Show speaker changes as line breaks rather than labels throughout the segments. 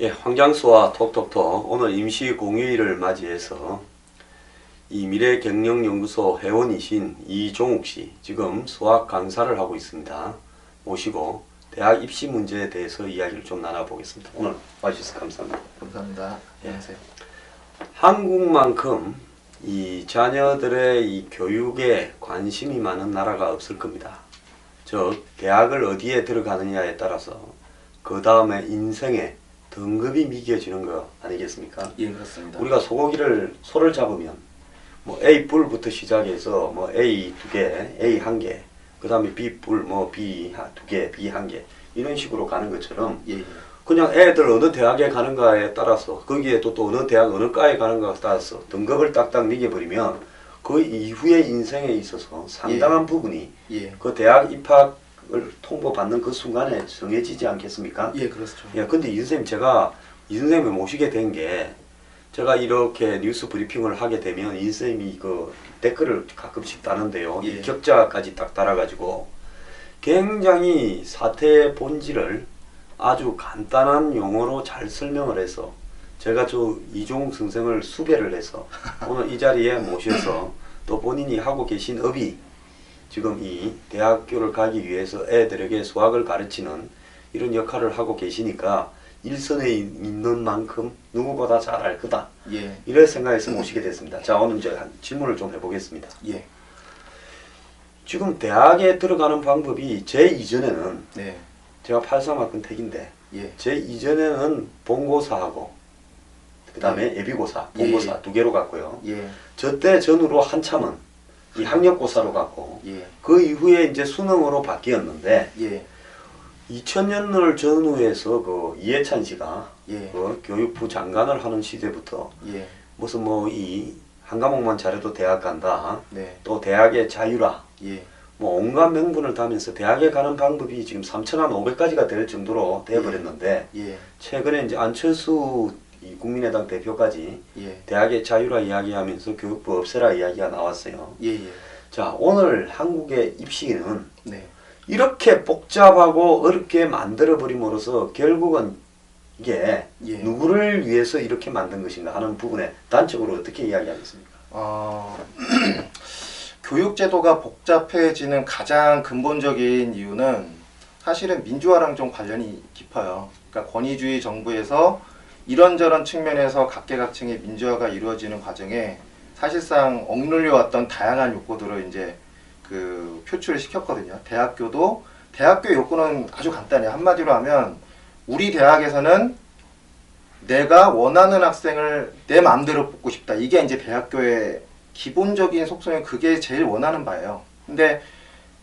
예, 황장수와 톡톡톡 오늘 임시 공휴일을 맞이해서 이 미래경영연구소 회원이신 이종욱 씨 지금 수학 강사를 하고 있습니다. 모시고 대학 입시 문제에 대해서 이야기를 좀 나눠보겠습니다. 오늘 와주셔서 감사합니다.
감사합니다. 안녕하세요.
한국만큼 이 자녀들의 이 교육에 관심이 많은 나라가 없을 겁니다. 즉 대학을 어디에 들어가느냐에 따라서 그 다음에 인생의 등급이 미겨지는 거 아니겠습니까?
예, 그렇습니다.
우리가 소를 잡으면 뭐 A 뿔부터 시작해서 뭐 A 2개, A 1개, 그 다음에 B 뿔, 뭐 B 2개, B 1개 이런 식으로 가는 것처럼
예, 예.
그냥 애들 어느 대학에 가는가에 따라서 거기에 또 어느 대학 어느 과에 가는가에 따라서 등급을 딱딱 매겨버리면 그 이후의 인생에 있어서 상당한 부분이
예.
그 대학 입학을 통보받는 그 순간에 정해지지 않겠습니까?
예, 그렇죠.
예, 근데 이 선생님 제가 이 선생님을 모시게 된 게 제가 이렇게 뉴스 브리핑을 하게 되면 이 선생님이 그 댓글을 가끔씩 다는데요.
예.
이 격자까지 딱 달아가지고 굉장히 사태의 본질을 아주 간단한 용어로 잘 설명을 해서 제가 저 이종욱 선생을 수배를 해서 오늘 이 자리에 모셔서 또 본인이 하고 계신 업이 지금 이 대학교를 가기 위해서 애들에게 수학을 가르치는 이런 역할을 하고 계시니까 일선에 있는 만큼 누구보다 잘 알 거다.
예.
이런 생각에서 모시게 됐습니다. 자, 오늘 이제 질문을 좀 해보겠습니다.
예.
지금 대학에 들어가는 방법이 제 이전에는
네.
제가 83학번 택인데
예.
제 이전에는 본고사하고 그 다음에 예비고사, 본고사
예.
두 개로 갔고요.
예.
저 때 전후로 한참은 이 학력고사로 갔고
예.
그 이후에 이제 수능으로 바뀌었는데
예.
2000년을 전후해서 그 이해찬 씨가
예.
그 교육부 장관을 하는 시대부터
예.
무슨 뭐 이 한 과목만 잘해도 대학 간다.
네.
또 대학의 자유라.
예.
뭐 온갖 명분을 다면서 대학에 가는 방법이 지금 3,500가지가 될 정도로 되어버렸는데
예.
최근에 이제 안철수 이 국민의당 대표까지
예.
대학의 자유라 이야기하면서 교육부 없애라 이야기가 나왔어요.
예. 예.
자, 오늘 한국의 입시는
네.
이렇게 복잡하고 어렵게 만들어 버림으로써 결국은 이게
예.
누구를 위해서 이렇게 만든 것인가 하는 부분에 단적으로 어떻게 이야기하겠습니까?
교육제도가 복잡해지는 가장 근본적인 이유는 사실은 민주화랑 좀 관련이 깊어요. 그러니까 권위주의 정부에서 이런저런 측면에서 각계각층의 민주화가 이루어지는 과정에 사실상 억눌려 왔던 다양한 요구들을 이제 그 표출을 시켰거든요. 대학교 요구는 아주 간단해요. 한마디로 하면 우리 대학에서는 내가 원하는 학생을 내 마음대로 뽑고 싶다. 이게 이제 대학교의 기본적인 속성이 그게 제일 원하는 바예요. 근데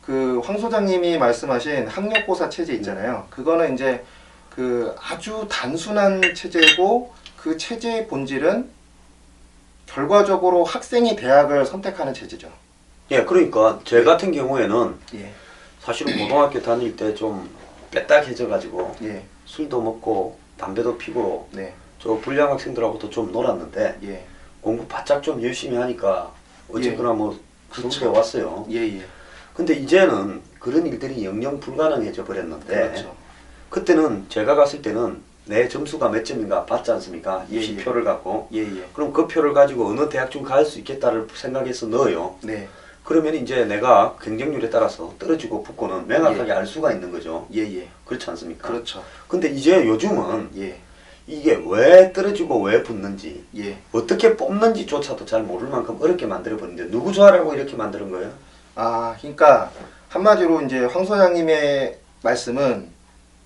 그 황 소장님이 말씀하신 학력고사 체제 있잖아요. 그거는 이제 그 아주 단순한 체제고 그 체제의 본질은 결과적으로 학생이 대학을 선택하는 체제죠.
예, 그러니까 제 같은 경우에는
예.
사실은 고등학교 다닐 때 좀 빼딱해져 가지고
예.
술도 먹고 담배도 피고
네.
저 불량 학생들하고도 좀 놀았는데
예.
공부 바짝 좀 열심히 하니까 어쨌거나 뭐 서울에 왔어요.
예. 예.
근데 이제는 그런 일들이 영영 불가능해져 버렸는데
그렇죠.
그때는 제가 갔을 때는 내 점수가 몇 점인가 받지 않습니까?
예,
입시표를 갖고.
예. 예.
그럼 그 표를 가지고 어느 대학 좀 갈 수 있겠다를 생각해서 넣어요.
네.
그러면 이제 내가 경쟁률에 따라서 떨어지고 붙고는 명확하게 알 수가 있는 거죠.
예. 예.
그렇지 않습니까?
그렇죠.
근데 이제 요즘은
예.
이게 왜 떨어지고 왜 붙는지
예.
어떻게 뽑는지조차도 잘 모를 만큼 어렵게 만들어버리는데 누구 좋아라고 이렇게 만드는 거예요?
그러니까 한마디로 이제 황 소장님의 말씀은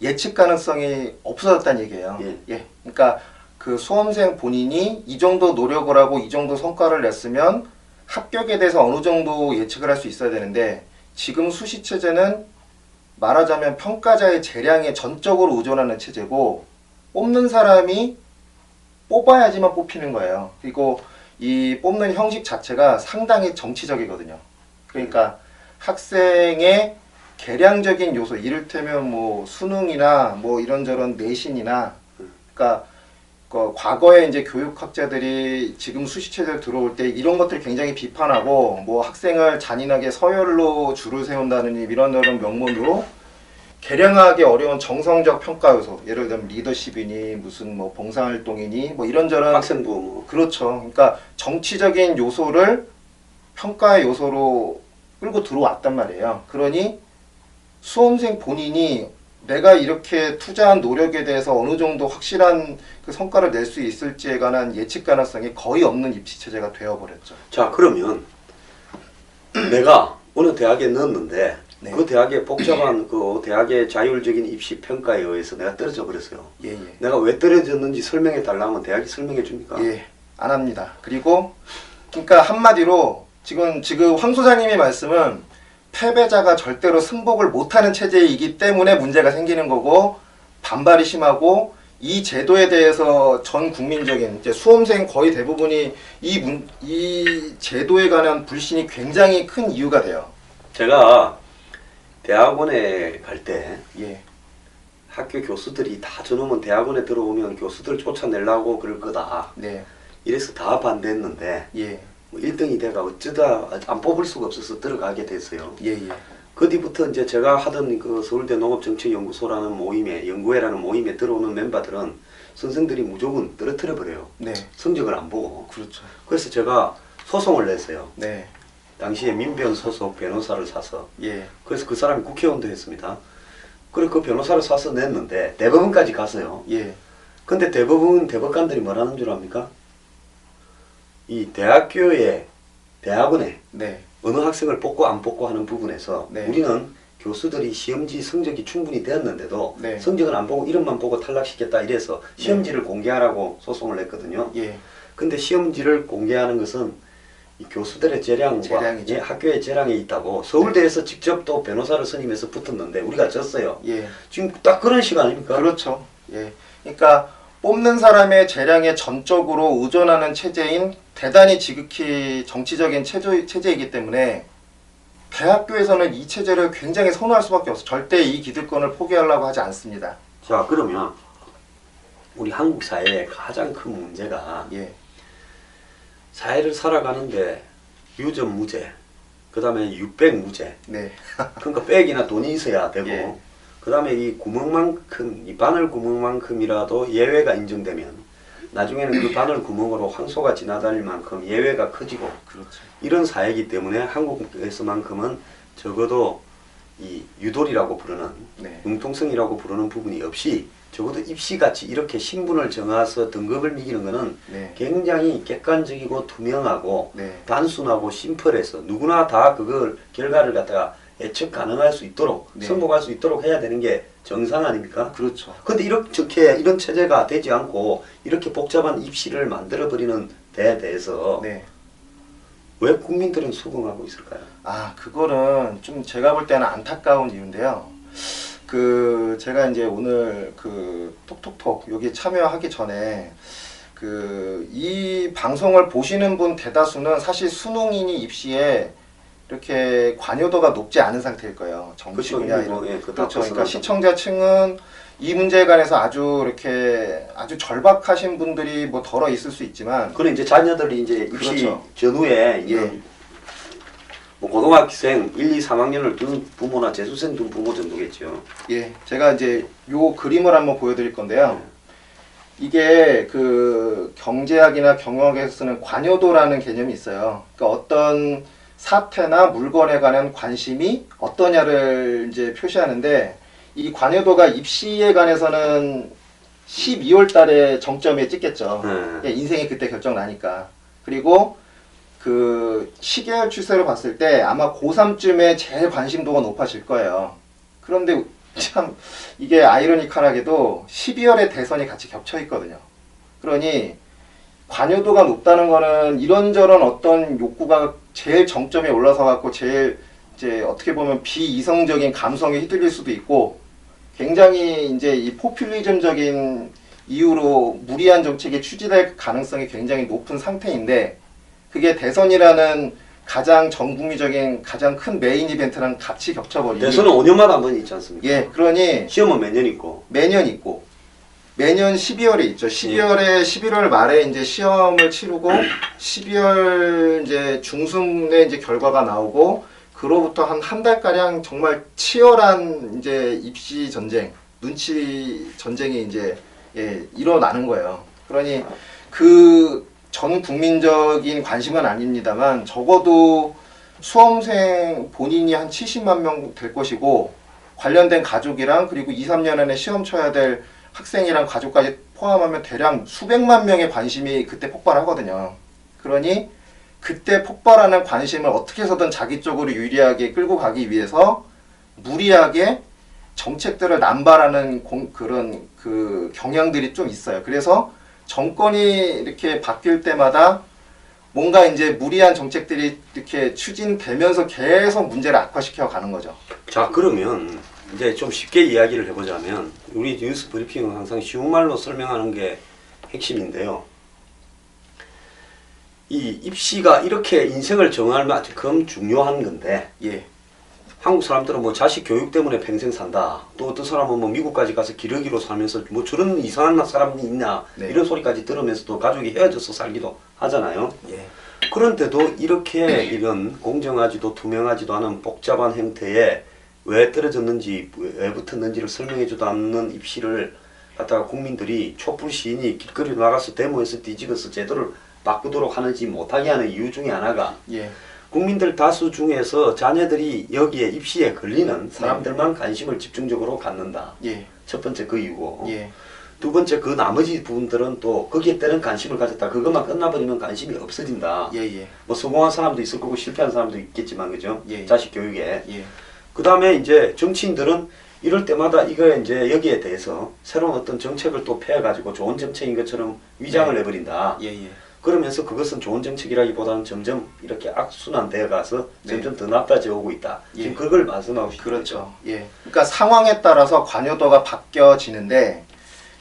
예측 가능성이 없어졌다는 얘기예요.
예.
그러니까 그 수험생 본인이 이 정도 노력을 하고 이 정도 성과를 냈으면 합격에 대해서 어느 정도 예측을 할 수 있어야 되는데 지금 수시 체제는 말하자면 평가자의 재량에 전적으로 의존하는 체제고 뽑는 사람이 뽑아야지만 뽑히는 거예요. 그리고 이 뽑는 형식 자체가 상당히 정치적이거든요. 그러니까 학생의 계량적인 요소, 이를테면 뭐 수능이나 뭐 이런저런 내신이나, 그러니까 과거에 이제 교육학자들이 지금 수시체제로 들어올 때 이런 것들을 굉장히 비판하고 뭐 학생을 잔인하게 서열로 줄을 세운다는 이런저런 명목으로 계량하기 어려운 정성적 평가 요소, 예를 들면 리더십이니 무슨 뭐 봉사활동이니 뭐 이런저런
학생부 뭐.
그렇죠. 그러니까 정치적인 요소를 평가의 요소로 끌고 들어왔단 말이에요. 그러니 수험생 본인이 내가 이렇게 투자한 노력에 대해서 어느 정도 확실한 그 성과를 낼 수 있을지에 관한 예측 가능성이 거의 없는 입시 체제가 되어버렸죠.
자, 그러면 내가 어느 대학에 넣었는데
네.
그 대학의 복잡한 그 대학의 자율적인 입시 평가에 의해서 내가 떨어져 버렸어요.
예, 예.
내가 왜 떨어졌는지 설명해 달라면 대학이 설명해 줍니까?
예, 안 합니다. 그리고 그러니까 한마디로 지금 황 소장님의 말씀은 패배자가 절대로 승복을 못하는 체제이기 때문에 문제가 생기는 거고 반발이 심하고 이 제도에 대해서 전 국민적인 이제 수험생 거의 대부분이 이 제도에 관한 불신이 굉장히 큰 이유가 돼요.
제가 대학원에 갈 때
예,
학교 교수들이 다 저놈은 대학원에 들어오면 교수들 쫓아내려고 그럴 거다.
네,
이래서 다 반대했는데
예,
뭐 1등이 돼가 어쩌다 안 뽑을 수가 없어서 들어가게 됐어요.
예, 예,
그 뒤부터 이제 제가 하던 그 서울대 농업정책연구소라는 모임에, 연구회라는 모임에 들어오는 멤버들은 선생들이 무조건 떨어뜨려 버려요.
네,
성적을 안 보고.
그렇죠.
그래서 제가 소송을 냈어요.
네,
당시에 민변 소속 변호사를 사서.
예,
그래서 그 사람이 국회의원도 했습니다. 그리고 그 변호사를 사서 냈는데 대법원까지 갔어요.
예,
근데 대법관들이 뭐라는 줄 압니까? 이 대학교에, 대학원에
네,
어느 학생을 뽑고 안 뽑고 하는 부분에서
네.
우리는 교수들이 시험지 성적이 충분히 되었는데도
네.
성적은 안 보고 이름만 보고 탈락시켰다 이래서 시험지를 공개하라고 소송을 냈거든요.
예,
근데 시험지를 공개하는 것은 이 교수들의 재량과
재량이죠.
예, 학교의 재량에 있다고 서울대에서 직접 또 변호사를 선임해서 붙었는데 우리가 졌어요.
예.
지금 딱 그런 시간 아닙니까?
그렇죠. 예. 그러니까 뽑는 사람의 재량에 전적으로 의존하는 체제인 대단히 지극히 정치적인 체제이기 때문에 대학교에서는 이 체제를 굉장히 선호할 수밖에 없어. 절대 이 기득권을 포기하려고 하지 않습니다.
자, 그러면 우리 한국 사회의 가장 큰 문제가
예.
사회를 살아가는데 유전무죄, 그 다음에 유백무죄,
네.
그러니까 백이나 돈이 있어야 되고,
예.
그 다음에 이 구멍만큼, 이 바늘 구멍만큼이라도 예외가 인정되면 나중에는 그 바늘 구멍으로 황소가 지나다닐 만큼 예외가 커지고,
그렇죠.
이런 사회이기 때문에 한국에서만큼은 적어도 이 유돌이라고 부르는,
네.
융통성이라고 부르는 부분이 없이 적어도 입시같이 이렇게 신분을 정해서 등급을 매기는 것은
네.
굉장히 객관적이고 투명하고
네.
단순하고 심플해서 누구나 다 그걸 결과를 갖다가 예측 가능할 수 있도록
네.
승복할 수 있도록 해야 되는 게 정상 아닙니까?
그렇죠.
근데 이렇게 이런 체제가 되지 않고 이렇게 복잡한 입시를 만들어 버리는 데에 대해서
네.
왜 국민들은 수긍하고 있을까요?
아, 그거는 좀 제가 볼 때는 안타까운 이유인데요. 제가 이제 오늘 톡톡톡 여기 참여하기 전에 이 방송을 보시는 분 대다수는 사실 수능이니 입시에 이렇게 관여도가 높지 않은 상태일 거예요. 정치 분야 이런.
예,
그렇죠. 그러니까 시청자층은 이 문제에 관해서 아주 절박하신 분들이 뭐 덜어 있을 수 있지만,
그런 이제 자녀들이 이제 입시
그렇죠.
전후에
예.
뭐 고등학생 1, 2, 3학년을 둔 부모나 재수생 둔 부모 정도겠죠.
예, 제가 이제 요 그림을 한번 보여드릴 건데요. 이게 경제학이나 경영학에서 쓰는 관여도라는 개념이 있어요. 그러니까 어떤 사태나 물건에 관한 관심이 어떠냐를 이제 표시하는데, 이 관여도가 입시에 관해서는 12월 달에 정점에 찍겠죠.
네.
인생이 그때 결정 나니까. 그리고 시계열 추세로 봤을 때 아마 고3쯤에 제일 관심도가 높아질 거예요. 그런데 참 이게 아이러니컬하게도 12월에 대선이 같이 겹쳐 있거든요. 그러니 관여도가 높다는 거는 이런저런 어떤 욕구가 제일 정점에 올라서 갖고 제일 이제 어떻게 보면 비이성적인 감성에 휘둘릴 수도 있고, 굉장히 이제 이 포퓰리즘적인 이유로 무리한 정책이 추진될 가능성이 굉장히 높은 상태인데, 그게 대선이라는 가장 전국민적인 가장 큰 메인 이벤트랑 같이 겹쳐버리니,
대선은 5년마다 한 번 있지 않습니까?
예, 그러니
시험은 매년 있고.
매년 있고 매년 12월에 있죠. 12월에 11월 말에 이제 시험을 치르고 12월 이제 중순에 이제 결과가 나오고, 그로부터 한 달가량 정말 치열한 이제 입시 전쟁, 눈치 전쟁이 이제 일어나는 거예요. 그러니 그 전 국민적인 관심은 아닙니다만 적어도 수험생 본인이 한 70만 명 될 것이고 관련된 가족이랑 그리고 2, 3년 안에 시험 쳐야 될 학생이랑 가족까지 포함하면 대략 수백만 명의 관심이 그때 폭발하거든요. 그러니 그때 폭발하는 관심을 어떻게 해서든 자기 쪽으로 유리하게 끌고 가기 위해서 무리하게 정책들을 남발하는 그런 그 경향들이 좀 있어요. 그래서 정권이 이렇게 바뀔 때마다 뭔가 이제 무리한 정책들이 이렇게 추진되면서 계속 문제를 악화시켜 가는 거죠.
자, 그러면 이제 좀 쉽게 이야기를 해보자면 우리 뉴스 브리핑은 항상 쉬운 말로 설명하는 게 핵심인데요. 이 입시가 이렇게 인생을 정할 만큼 중요한 건데
예,
한국 사람들은 뭐 자식 교육 때문에 평생 산다. 또 어떤 사람은 뭐 미국까지 가서 기러기로 살면서 뭐 저런 이상한 사람이 있냐
네.
이런 소리까지 들으면서도 가족이 헤어져서 살기도 하잖아요.
예,
그런데도 이렇게 이런 공정하지도 투명하지도 않은 복잡한 형태에 왜 떨어졌는지 왜 붙었는지를 설명해주도 않는 입시를 갖다가 국민들이 촛불 시인이 길거리로 나가서 데모에서 뒤집어서 제도를 바꾸도록 하는지 못하게 하는 이유 중에 하나가
예,
국민들 다수 중에서 자녀들이 여기에 입시에 걸리는 사람들만 관심을 집중적으로 갖는다.
예,
첫 번째 그 이유고.
예,
두 번째 그 나머지 부분들은 또 거기에 따른 관심을 가졌다. 그것만 끝나버리면 관심이 없어진다.
예, 예,
뭐 성공한 사람도 있을 거고 실패한 사람도 있겠지만 그죠?
예.
자식 교육에.
예,
그 다음에 이제 정치인들은 이럴 때마다 이거에 이제 여기에 대해서 새로운 어떤 정책을 또 펴가지고 좋은 정책인 것처럼 위장을 해버린다.
예, 예.
그러면서 그것은 좋은 정책이라기보다는 점점 이렇게 악순환되어 가서
네.
점점 더 나빠져 오고 있다.
예.
지금 그걸 말씀하고 싶은
그렇죠.
거죠.
예. 그러니까 상황에 따라서 관여도가 바뀌어지는데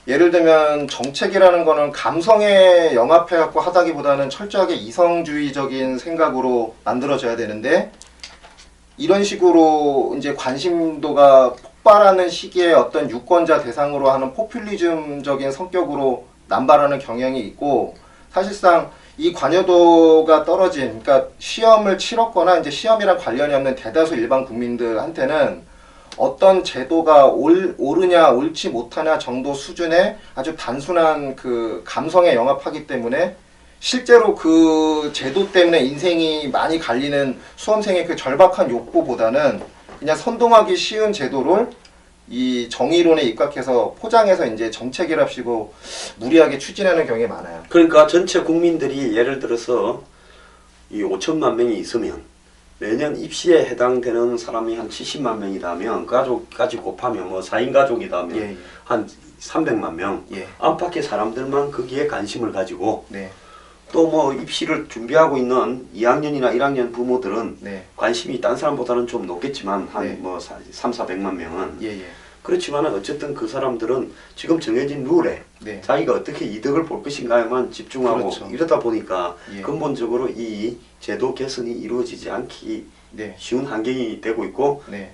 예를 들면 정책이라는 거는 감성에 영합해갖고 하다기보다는 철저하게 이성주의적인 생각으로 만들어져야 되는데 이런 식으로 이제 관심도가 폭발하는 시기에 어떤 유권자 대상으로 하는 포퓰리즘적인 성격으로 남발하는 경향이 있고 사실상 이 관여도가 떨어진, 그러니까 시험을 치렀거나 이제 시험이랑 관련이 없는 대다수 일반 국민들한테는 어떤 제도가 옳으냐 옳지 못하냐 정도 수준의 아주 단순한 그 감성에 영합하기 때문에 실제로 그 제도 때문에 인생이 많이 갈리는 수험생의 그 절박한 욕구보다는 그냥 선동하기 쉬운 제도를 이 정의론에 입각해서 포장해서 이제 정책이랍시고 무리하게 추진하는 경우가 많아요.
그러니까 전체 국민들이 예를 들어서 이 5천만 명이 있으면 매년 입시에 해당되는 사람이 한 70만 명이라면 가족까지 곱하면 뭐 4인 가족이라면
예, 예.
한 300만 명
예.
안팎의 사람들만 거기에 관심을 가지고
네.
또 뭐 입시를 준비하고 있는 2학년이나 1학년 부모들은
네.
관심이 딴 사람보다는 좀 높겠지만 한
네.
뭐 3, 400만 명은
예, 예.
그렇지만 어쨌든 그 사람들은 지금 정해진 룰에
네.
자기가 어떻게 이득을 볼 것인가에만 집중하고
그렇죠.
이러다 보니까
예.
근본적으로 이 제도 개선이 이루어지지 않기
네.
쉬운 환경이 되고 있고
네.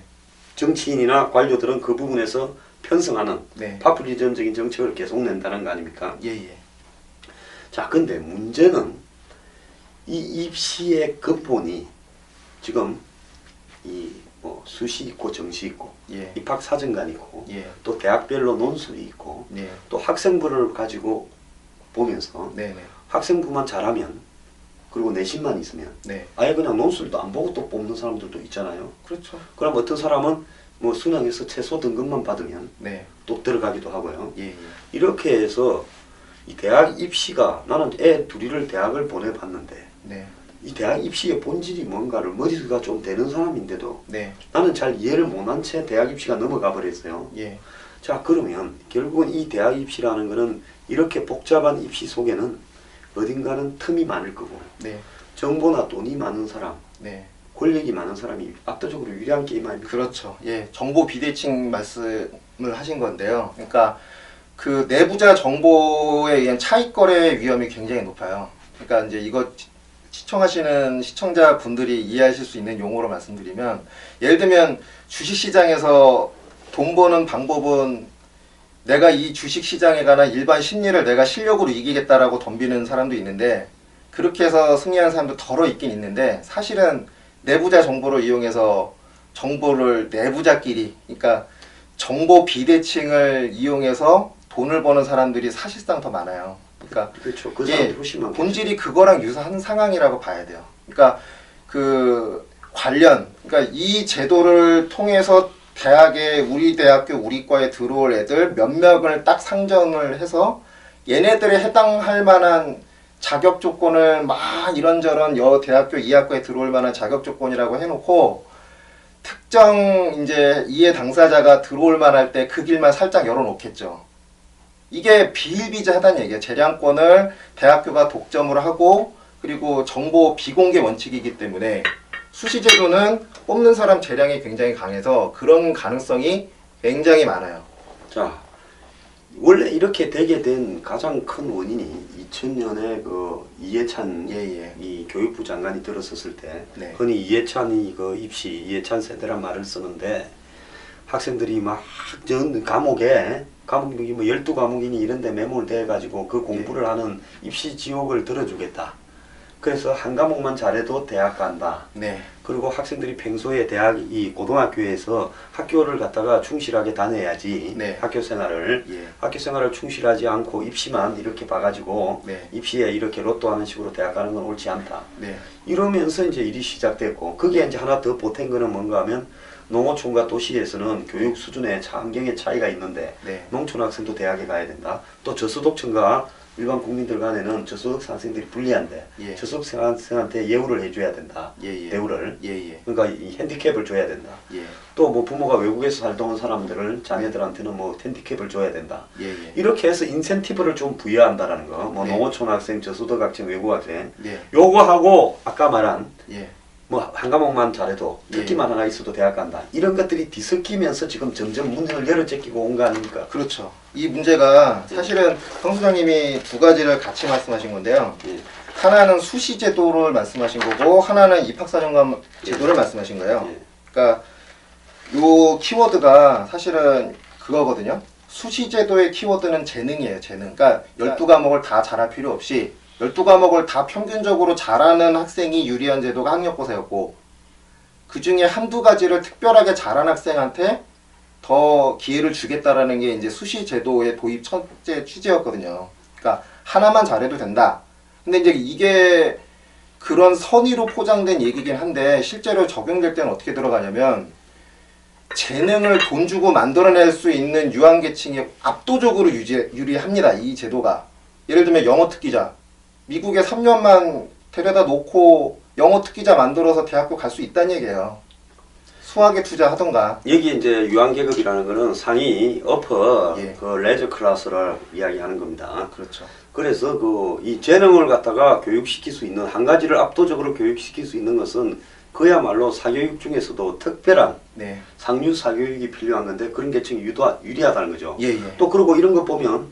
정치인이나 관료들은 그 부분에서 편성하는
네.
파퓰리즘적인 정책을 계속 낸다는 거 아닙니까?
예, 예.
자, 근데 문제는 이 입시의 근본이 지금 이 뭐 수시 있고 정시 있고
예.
입학 사정관 있고
예.
또 대학별로 논술이 있고
네.
또 학생부를 가지고 보면서
네, 네.
학생부만 잘하면 그리고 내신만 있으면
네.
아예 그냥 논술도 안 보고 또 뽑는 사람들도 있잖아요.
그렇죠.
그럼 어떤 사람은 뭐 수능에서 최소 등급만 받으면
네.
또 들어가기도 하고요.
예, 예.
이렇게 해서 이 대학 입시가 나는 애 둘이를 대학을 보내봤는데
네.
이 대학 입시의 본질이 뭔가를 머리가 좀 되는 사람인데도
네.
나는 잘 이해를 못한 채 대학 입시가 넘어가 버렸어요.
예.
자, 그러면 결국은 이 대학 입시라는 거는 이렇게 복잡한 입시 속에는 어딘가는 틈이 많을 거고
네.
정보나 돈이 많은 사람,
네.
권력이 많은 사람이 압도적으로 유리한 게임 아닙니까?
그렇죠. 예. 정보 비대칭 말씀을 하신 건데요. 그러니까 그 내부자 정보에 의한 차익 거래 위험이 굉장히 높아요. 그러니까 이제 이거 시청하시는 시청자분들이 이해하실 수 있는 용어로 말씀드리면 예를 들면 주식시장에서 돈 버는 방법은 내가 이 주식시장에 관한 일반 심리를 내가 실력으로 이기겠다라고 덤비는 사람도 있는데 그렇게 해서 승리하는 사람도 덜어 있긴 있는데 사실은 내부자 정보를 이용해서 정보를 내부자끼리, 그러니까 정보 비대칭을 이용해서 돈을 버는 사람들이 사실상 더 많아요. 그러니까
그렇죠. 그 사람이 훨씬 많겠죠.
본질이 그거랑 유사한 상황이라고 봐야 돼요. 그러니까 그 관련, 그러니까 이 제도를 통해서 대학에 우리 대학교 우리 과에 들어올 애들 몇 명을 딱 상정을 해서 얘네들에 해당할 만한 자격 조건을 막 이런저런 여 대학교 이 학과에 들어올 만한 자격 조건이라고 해놓고 특정 이제 이해 당사자가 들어올 만할 때 그 길만 살짝 열어놓겠죠. 이게 비일비재하다는 얘기예요. 재량권을 대학교가 독점을 하고 그리고 정보 비공개 원칙이기 때문에 수시제도는 뽑는 사람 재량이 굉장히 강해서 그런 가능성이 굉장히 많아요.
자, 원래 이렇게 되게 된 가장 큰 원인이 2000년에 그 이해찬
예.
이 교육부 장관이 들었었을 때
네.
흔히 이해찬이 그 입시 이해찬 세대란 말을 쓰는데 학생들이 막 전 과목이 뭐 12과목이니 이런 데 매몰돼 가지고 그 공부를 하는 입시 지옥을 들어주겠다. 그래서 한 과목만 잘해도 대학 간다.
네.
그리고 학생들이 평소에 대학 이 고등학교에서 학교를 갔다가 충실하게 다녀야지.
네.
학교 생활을
예.
학교 생활을 충실하지 않고 입시만 이렇게 봐가지고
네.
입시에 이렇게 로또하는 식으로 대학 가는 건 옳지 않다.
네.
이러면서 이제 일이 시작됐고 그게 이제 하나 더 보탠 거는 뭔가 하면 농어촌과 도시에서는 교육 수준의 환경의 차이가 있는데
네.
농촌 학생도 대학에 가야 된다. 또 저소득층과 일반 국민들 간에는 저소득 학생들이 불리한데
예.
저소득 학생한테 예우를 해줘야 된다.
예.
대우를.
예.
그러니까 이 핸디캡을 줘야 된다.
예.
또 뭐 부모가 외국에서 살다 온 사람들을 자녀들한테는 뭐 핸디캡을 줘야 된다.
예.
이렇게 해서 인센티브를 좀 부여한다라는 거. 뭐
네.
농어촌 학생, 저소득 학생, 외국 학생.
예.
요거하고 아까 말한
예.
뭐 한 과목만 잘해도
예.
특기만 하나 있어도 대학 간다. 이런 것들이 뒤섞이면서 지금 점점 문을 열어제끼고 온 거 아닙니까?
그렇죠. 이 문제가 사실은 성 소장님이 두 가지를 같이 말씀하신 건데요.
예.
하나는 수시 제도를 말씀하신 거고 하나는 입학사정관 제도를 말씀하신 거예요.
예.
그러니까 요 키워드가 사실은 그거거든요. 수시 제도의 키워드는 재능이에요. 재능. 그러니까 12과목을 다 잘할 필요 없이 12과목을 다 평균적으로 잘하는 학생이 유리한 제도가 학력고사였고 그 중에 한두 가지를 특별하게 잘한 학생한테 더 기회를 주겠다라는 게 이제 수시 제도의 도입 첫째 취지였거든요. 그러니까 하나만 잘해도 된다. 근데 이제 이게 그런 선의로 포장된 얘기긴 한데 실제로 적용될 때는 어떻게 들어가냐면 재능을 돈 주고 만들어낼 수 있는 유한계층이 압도적으로 유리합니다. 이 제도가. 예를 들면 영어 특기자. 미국에 3년만 데려다 놓고 영어 특기자 만들어서 대학교 갈 수 있다는 얘기예요. 수학에 투자하던가.
여기 이제 유한계급이라는 거는 상위 어퍼
예.
그 레저 클래스를 이야기하는 겁니다.
그렇죠.
그래서 그 이 재능을 갖다가 교육시킬 수 있는 한 가지를 압도적으로 교육시킬 수 있는 것은 그야말로 사교육 중에서도 특별한
네.
상류 사교육이 필요한 건데 그런 계층이 유리하다는 거죠.
예.
또 그러고 이런 거 보면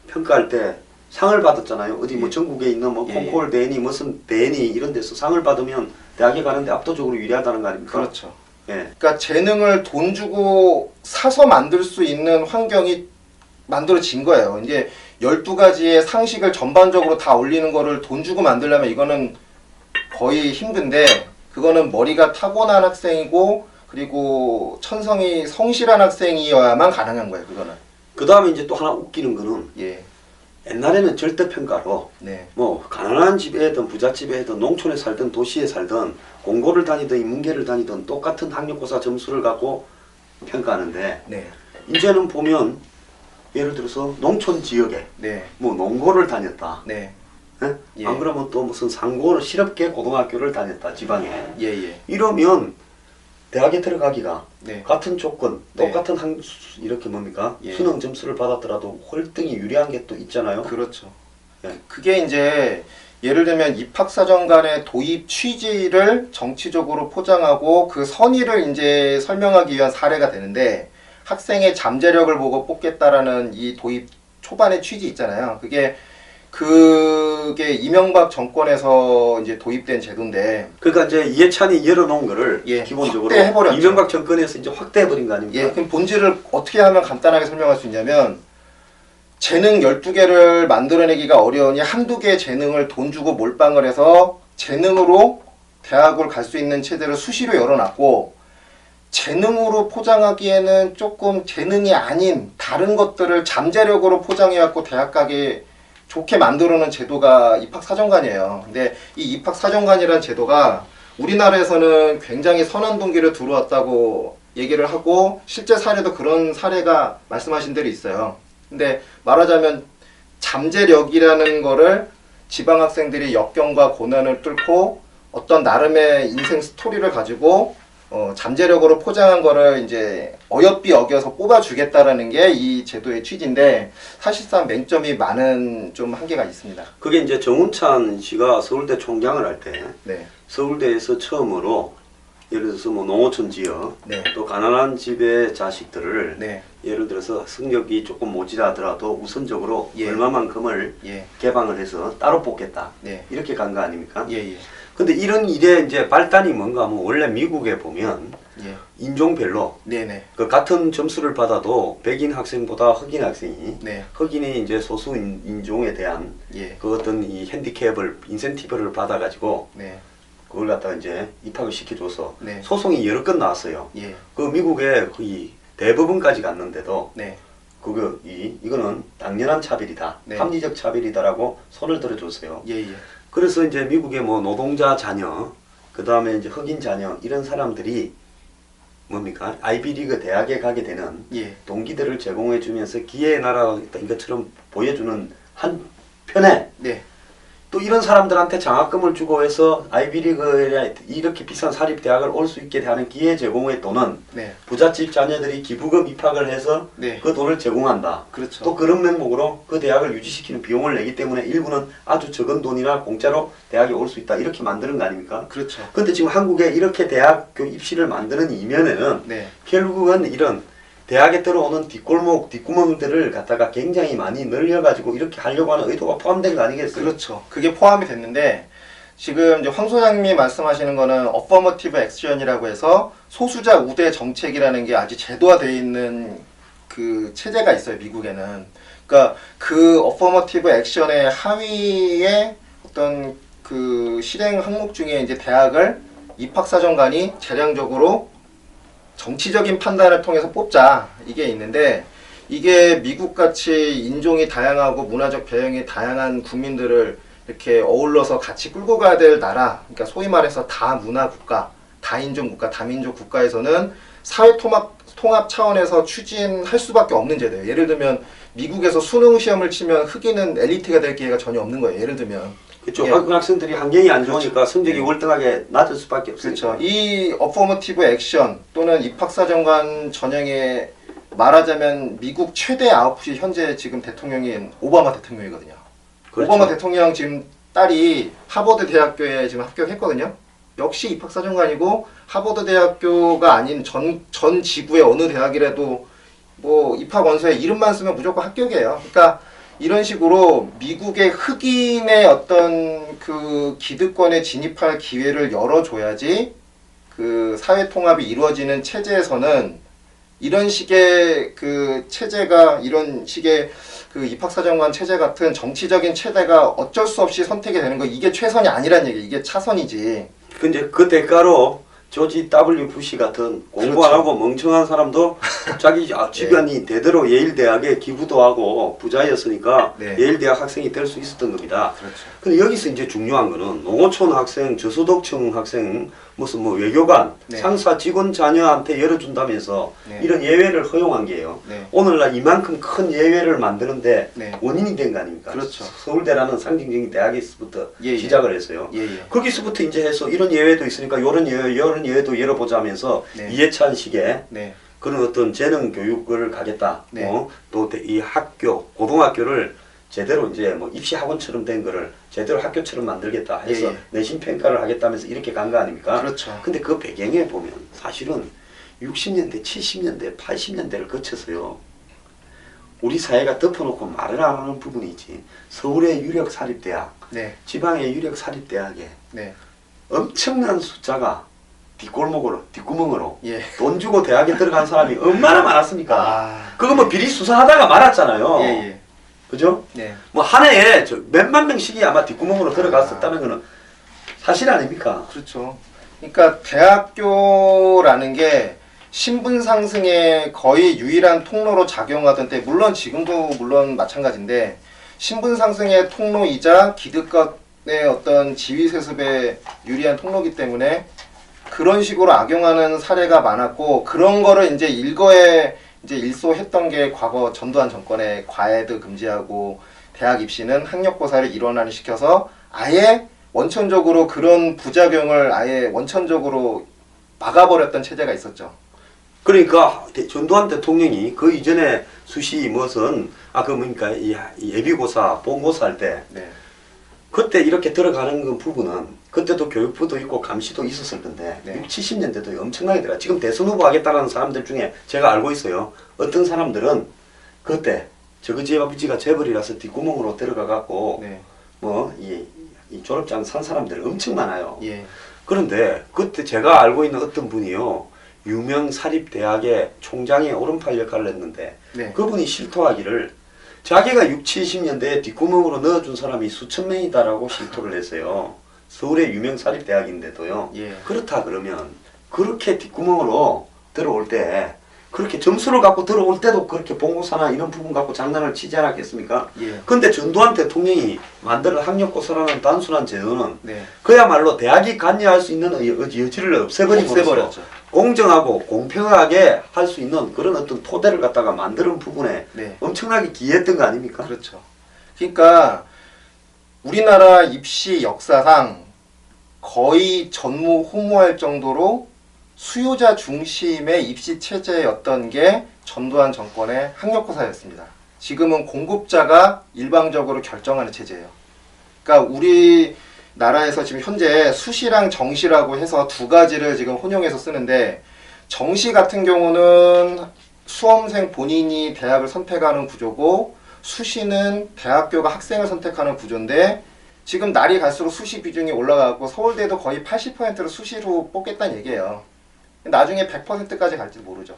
평가할 때 상을 받았잖아요. 어디 뭐
예.
전국에 있는 뭐
예,
콩콜 대니 무슨 대니 이런 데서 상을 받으면 대학에 가는데 압도적으로 유리하다는 거 아닙니까?
그렇죠.
예.
그러니까 재능을 돈 주고 사서 만들 수 있는 환경이 만들어진 거예요. 이제 12가지의 상식을 전반적으로 다 올리는 거를 돈 주고 만들려면 이거는 거의 힘든데 그거는 머리가 타고난 학생이고 그리고 천성이 성실한 학생이어야만 가능한 거예요. 그거는.
그 다음에 이제 또 하나 웃기는 거는
예.
옛날에는 절대평가로
네.
뭐 가난한 집에든 부잣집에든 농촌에 살든 도시에 살든 공고를 다니든 인문계를 다니든 똑같은 학력고사 점수를 갖고 평가하는데
네.
이제는 보면 예를 들어서 농촌 지역에
네.
뭐 농고를 다녔다.
네.
예?
예.
안 그러면 또 무슨 상고를 실업계 고등학교를 다녔다 지방에.
예.
이러면 대학에 들어가기가
네.
같은 조건
네.
똑같은 이렇게 뭡니까
예.
수능 점수를 받았더라도 월등히 유리한 게 또 있잖아요.
그렇죠.
예.
그게 이제 예를 들면 입학사정관의 도입 취지를 정치적으로 포장하고 그 선의를 이제 설명하기 위한 사례가 되는데 학생의 잠재력을 보고 뽑겠다라는 이 도입 초반의 취지 있잖아요. 그게 이명박 정권에서 이제 도입된 제도인데
그러니까 이제 이해찬이 열어놓은 거를
예,
기본적으로
확대해버렸죠.
이명박 정권에서 이제 확대해버린 거 아닙니까?
예, 그럼 본질을 어떻게 하면 간단하게 설명할 수 있냐면 재능 12개를 만들어내기가 어려우니 한두 개의 재능을 돈 주고 몰빵을 해서 재능으로 대학을 갈 수 있는 체제를 수시로 열어놨고 재능으로 포장하기에는 조금 재능이 아닌 다른 것들을 잠재력으로 포장해갖고 대학 가게 좋게 만들어놓은 제도가 입학사정관이에요. 근데 이 입학사정관이라는 제도가 우리나라에서는 굉장히 선한 동기를 들어왔다고 얘기를 하고 실제 사례도 그런 사례가 말씀하신 대로 있어요. 근데 말하자면 잠재력이라는 거를 지방 학생들이 역경과 고난을 뚫고 어떤 나름의 인생 스토리를 가지고 잠재력으로 포장한 거를 이제 어여삐 여겨서 뽑아주겠다라는 게 이 제도의 취지인데 사실상 맹점이 많은 좀 한계가 있습니다.
그게 이제 정운찬 씨가 서울대 총장을 할 때
네,
서울대에서 처음으로 예를 들어서 뭐 농어촌 지역
네,
또 가난한 집의 자식들을
네,
예를 들어서 성적이 조금 모자라더라도 우선적으로
예.
얼마만큼을
예,
개방을 해서 따로 뽑겠다
네,
이렇게 간 거 아닙니까?
예, 예,
근데 이런 일의 이제 발단이 뭔가 하면 원래 미국에 보면
예,
인종별로
네, 네,
그 같은 점수를 받아도 백인 학생보다 흑인 학생이
네,
흑인이 이제 소수 인종에 대한
예,
그 어떤 이 핸디캡을 인센티브를 받아가지고
네,
그걸 갖다가 이제 입학을 시켜줘서
네,
소송이 여러 건 나왔어요.
예,
그 미국의 거의 대법원까지 갔는데도
네,
그거 이거는 당연한 차별이다,
네.
합리적 차별이다라고 손을 들어줬어요.
예, 예,
그래서 이제 미국의 뭐 노동자 자녀, 그 다음에 이제 흑인 자녀 이런 사람들이 뭡니까 아이비리그 대학에 가게 되는
예,
동기들을 제공해 주면서 기회의 나라인 것처럼 보여주는 한편에
네,
또 이런 사람들한테 장학금을 주고 해서 아이비리그에 이렇게 비싼 사립대학을 올 수 있게 하는 기회 제공의 돈은
네,
부잣집 자녀들이 기부금 입학을 해서
네,
그 돈을 제공한다.
그렇죠.
또 그런 명목으로 그 대학을 유지시키는 비용을 내기 때문에 일부는 아주 적은 돈이나 공짜로 대학에 올 수 있다. 이렇게 만드는 거 아닙니까?
그렇죠.
근데 지금 한국에 이렇게 대학교 입시를 만드는 이면에는
네,
결국은 이런 대학에 들어오는 뒷골목, 뒷구멍들을 갖다가 굉장히 많이 늘려가지고 이렇게 하려고 하는 의도가 포함된 거 아니겠어요?
그렇죠. 그게 포함이 됐는데 지금 이제 황 소장님이 말씀하시는 거는 어퍼머티브 액션이라고 해서 소수자 우대 정책이라는 게 아주 제도화되어 있는 그 체제가 있어요, 미국에는. 그러니까 그 어퍼머티브 액션의 하위에 어떤 그 실행 항목 중에 이제 대학을 입학사정관이 재량적으로 정치적인 판단을 통해서 뽑자 이게 있는데 이게 미국같이 인종이 다양하고 문화적 배경이 다양한 국민들을 이렇게 어울러서 같이 끌고 가야 될 나라, 그러니까 소위 말해서 다문화 국가, 다인종 국가, 다민족 국가에서는 사회 통합 차원에서 추진할 수밖에 없는 제도예요. 예를 들면 미국에서 수능 시험을 치면 흑인은 엘리트가 될 기회가 전혀 없는 거예요. 예를 들면.
그렇죠.
예.
학생들이 환경이 안 좋으니까
그렇죠.
성적이
네.
월등하게 낮을 수밖에 없으니까.
그렇죠. 이 어퍼머티브 액션 또는 입학사정관 전형에 말하자면 미국 최대 아웃풋이 현재 지금 대통령인 오바마 대통령이거든요.
그렇죠.
오바마 대통령 지금 딸이 하버드 대학교에 지금 합격했거든요. 역시 입학사정관이고 하버드 대학교가 아닌 전 지구의 어느 대학이라도 뭐 입학 원서에 이름만 쓰면 무조건 합격이에요. 그러니까 이런 식으로 미국의 흑인의 어떤 그 기득권에 진입할 기회를 열어줘야지 그 사회 통합이 이루어지는 체제에서는 이런 식의 그 체제가 이런 식의 그 입학사정관 체제 같은 정치적인 체제가 어쩔 수 없이 선택이 되는 거 이게 최선이 아니란 얘기, 이게 차선이지.
근데 그 대가로 조지 W 부시 같은 공부 안
그렇죠.
하고 멍청한 사람도 자기 집안이 대대로 예일 대학에 기부도 하고 부자였으니까
네.
예일 대학 학생이 될 수 있었던 겁니다.
그렇죠.
근데 여기서 이제 중요한 거는 농어촌 학생, 저소득층 학생, 무슨 뭐 외교관,
네.
상사 직원 자녀한테 열어준다면서
네.
이런 예외를 허용한 게요.
네.
오늘날 이만큼 큰 예외를 만드는데
네.
원인이 된 거 아닙니까?
그렇죠.
서울대라는 상징적인 대학에서부터
예, 예.
시작을 했어요.
예, 예.
거기서부터 이제 해서 이런 예외도 있으니까 이런 예외도 열어보자 하면서
네.
이해찬 식의
네.
그런 어떤 재능 교육을 가겠다.
네.
또 이 학교, 고등학교를 제대로 이제 뭐 입시 학원처럼 된 거를 제대로 학교처럼 만들겠다 해서
예, 예.
내신 평가를 하겠다면서 이렇게 간 거 아닙니까?
그렇죠.
근데 그 배경에 보면 사실은 60년대, 70년대, 80년대를 거쳐서요. 우리 사회가 덮어놓고 말을 안 하는 부분이지. 서울의 유력 사립대학,
네.
지방의 유력 사립대학에
네.
엄청난 숫자가 뒷골목으로, 뒷구멍으로
예.
돈 주고 대학에 들어간 사람이 얼마나 많았습니까?
아.
그거 뭐 비리 수사하다가 말았잖아요.
예, 예.
그죠?
네.
뭐 한 해에 몇만 명씩이 아마 뒷구멍으로 들어갔었다는 거는 사실 아닙니까?
그렇죠. 그러니까 대학교라는 게 신분 상승의 거의 유일한 통로로 작용하던 때, 물론 지금도 물론 마찬가지인데 신분 상승의 통로이자 기득권의 어떤 지위 세습에 유리한 통로이기 때문에 그런 식으로 악용하는 사례가 많았고, 그런 거를 이제 일거에 이제 일소했던 게 과거 전두환 정권의 과외도 금지하고 대학 입시는 학력고사를 일원화를 시켜서 아예 원천적으로 그런 부작용을 아예 원천적으로 막아버렸던 체제가 있었죠.
그러니까 전두환 대통령이 그 이전에 수시 무엇은 그 뭡니까 이 예비고사 본고사 할 때
네.
그때 이렇게 들어가는 그 부분은 그때도 교육부도 있고 감시도 있었을 건데
네.
6, 70년대도 엄청나게 들어가. 지금 대선 후보 하겠다는 사람들 중에 제가 알고 있어요. 어떤 사람들은 그때 저거 집 아버지가 재벌이라서 뒷구멍으로 들어가 갖고
네.
뭐 이 졸업장 산 사람들 엄청 많아요.
예.
그런데 그때 제가 알고 있는 어떤 분이요, 유명 사립대학의 총장의 오른팔 역할을 했는데
네.
그분이 실토하기를 자기가 6, 70년대에 뒷구멍으로 넣어준 사람이 수천 명이다라고 실토를 했어요. 서울의 유명 사립대학인데도요.
예.
그렇다 그러면 그렇게 뒷구멍으로 들어올 때 그렇게 점수를 갖고 들어올 때도 그렇게 본고사나 이런 부분 갖고 장난을 치지 않았겠습니까?
예.
근데 전두환 대통령이 만든 학력고사라는 단순한 제도는
네.
그야말로 대학이 관여할 수 있는 여지를 없애버림으로써
없애버렸죠.
공정하고 공평하게 할 수 있는 그런 어떤 토대를 갖다가 만드는 부분에
네.
엄청나게 기여했던 거 아닙니까?
그렇죠. 그러니까 우리나라 입시 역사상 거의 전무후무할 정도로 수요자 중심의 입시 체제였던 게 전두환 정권의 학력고사였습니다. 지금은 공급자가 일방적으로 결정하는 체제예요. 그러니까 우리나라에서 지금 현재 수시랑 정시라고 해서 두 가지를 지금 혼용해서 쓰는데, 정시 같은 경우는 수험생 본인이 대학을 선택하는 구조고 수시는 대학교가 학생을 선택하는 구조인데, 지금 날이 갈수록 수시 비중이 올라가고 서울대도 거의 80%를 수시로 뽑겠다는 얘기예요. 나중에 100%까지 갈지도 모르죠.